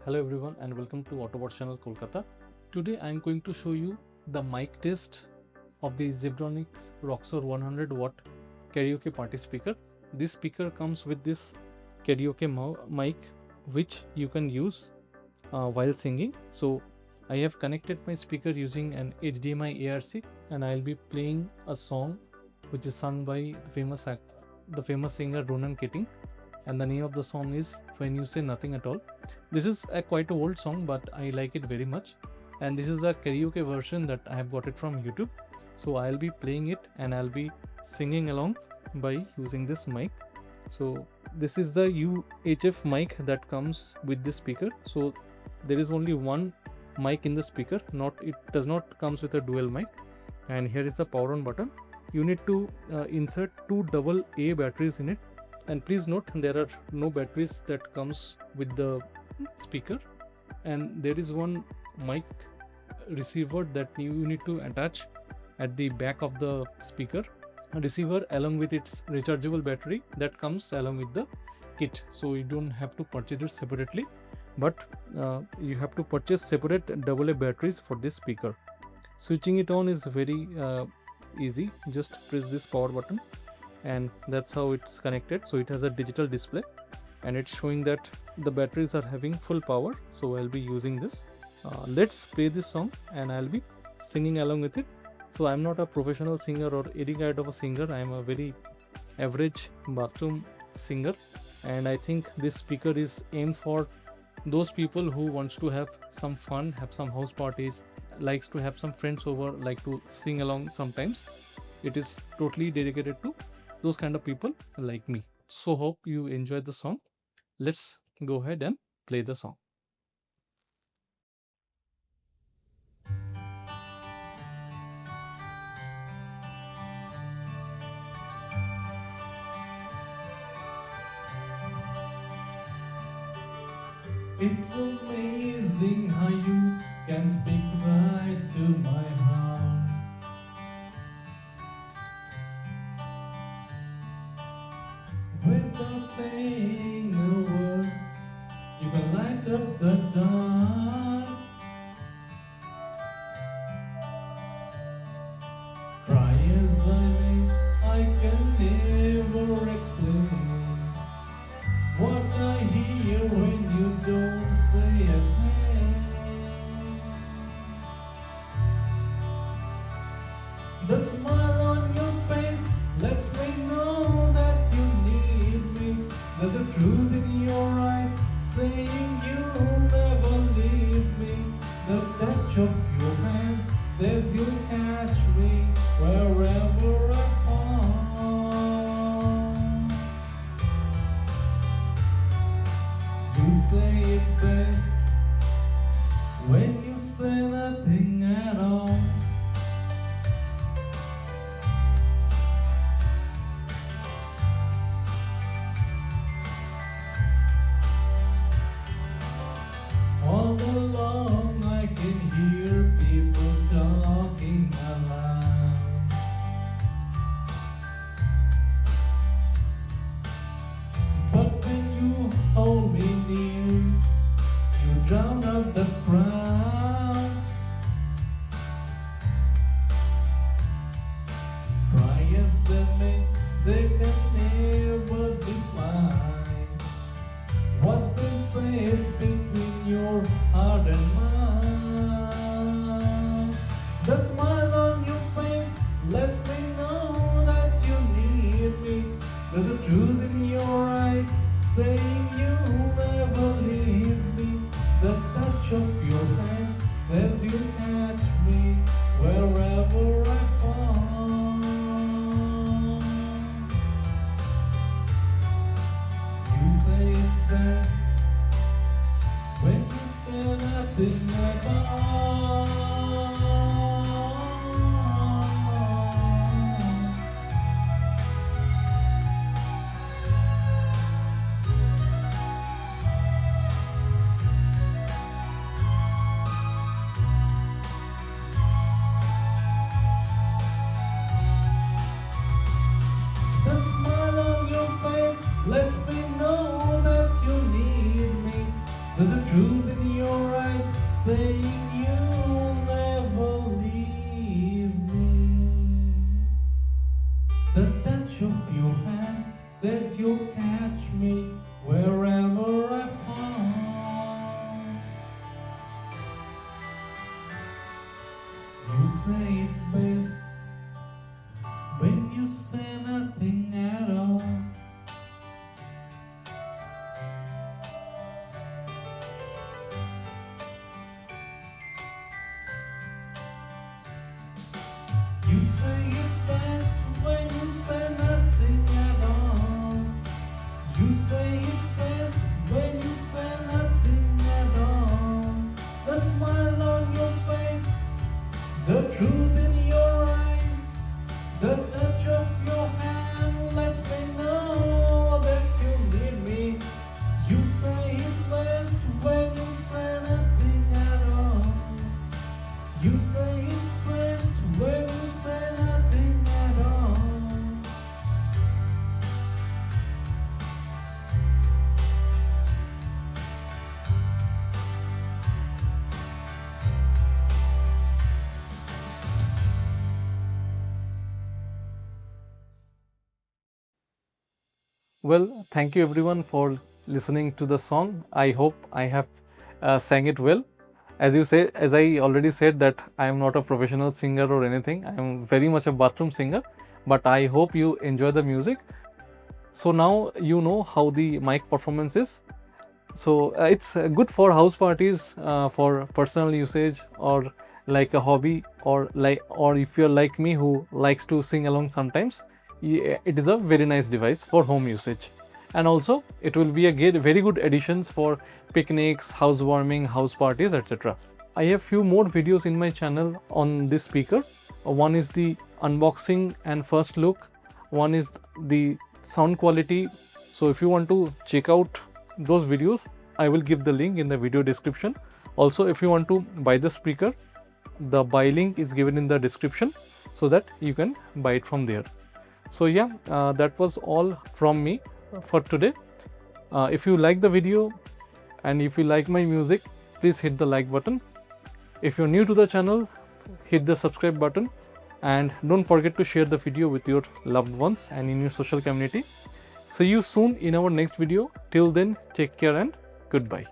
Hello everyone and welcome to Autobot channel Kolkata. Today I am going to show you the mic test of the ZEBRONICS Roxor 100 watt karaoke party speaker. This speaker comes with this karaoke mic which you can use while singing. So I have connected my speaker using an HDMI ARC and I'll be playing a song which is sung by the famous singer Ronan Keating, and the name of the song is When You Say Nothing at All. This is a quite a old song, but I like it very much, and this is the karaoke version that I have got it from YouTube. So I'll be playing it and I'll be singing along by using this mic. So this is the UHF mic that comes with this speaker. So there is only one mic in the speaker, it does not comes with a dual mic. And here is the power on button. You need to insert two AA batteries in it, and please note there are no batteries that comes with the speaker, and there is one mic receiver that you need to attach at the back of the speaker, a receiver along with its rechargeable battery that comes along with the kit. So you don't have to purchase it separately, but you have to purchase separate AA batteries for this speaker. Switching it on is very easy. Just press this power button and that's how it's connected. So it has a digital display and it's showing that the batteries are having full power. So I'll be using this. Let's play this song and I'll be singing along with it. So I'm not a professional singer or any kind of a singer. I'm a very average bathroom singer, and I think this speaker is aimed for those people who wants to have some fun, have some house parties, likes to have some friends over, like to sing along sometimes. It is totally dedicated to those kind of people like me. So hope you enjoy the song. Let's go ahead and play the song. It's amazing how you can speak right to my heart. Without saying a word, you can light up the dark. Try as I may, I can never explain what I hear when you don't say a thing. The smile on your face lets me know that you need me. There's a truth in your eyes saying you'll never leave me. The touch of your hand says you'll catch me wherever I fall. You say it best when you say nothing at all. All along I can hear people talking aloud. But when you hold me near, you drown out the crowd. Try as they may, they can never define what's been said between your heart and mine. The smile on your face lets me know that you need me. There's a truth in your eyes saying you'll never leave me. The touch of your hand says you'll catch me wherever I fall. You say it best when you say nothing at all. The smile on your face lets me know that you need me. There's a truth in saying you'll never leave me. The touch of your hand says you'll catch me wherever I find. You say it best when you say nothing at all. You say it best when you say nothing at all. You say it best when you say nothing at all. The smile on your face, the truth in your eyes, the touch of your hand lets me know that you need me. You say it best when you say nothing at all. You say it best when you say nothing at all. Well, thank you everyone for listening to the song. I hope I have sang it well. As you say, as I already said, that I am not a professional singer or anything. I am very much a bathroom singer, but I hope you enjoy the music. So now you know how the mic performance is. So it's good for house parties, for personal usage, or like a hobby, or if you're like me who likes to sing along sometimes, it is a very nice device for home usage. And also it will be a very good additions for picnics, housewarming, house parties, etc. I have few more videos in my channel on this speaker. One is the unboxing and first look, one is the sound quality. So if you want to check out those videos, I will give the link in the video description. Also, if you want to buy the speaker, the buy link is given in the description so that you can buy it from there. So yeah, that was all from me for today. If you like the video and if you like my music, please hit the like button. If you're new to the channel, hit the subscribe button, and don't forget to share the video with your loved ones and in your social community. See you soon in our next video. Till then, take care and goodbye.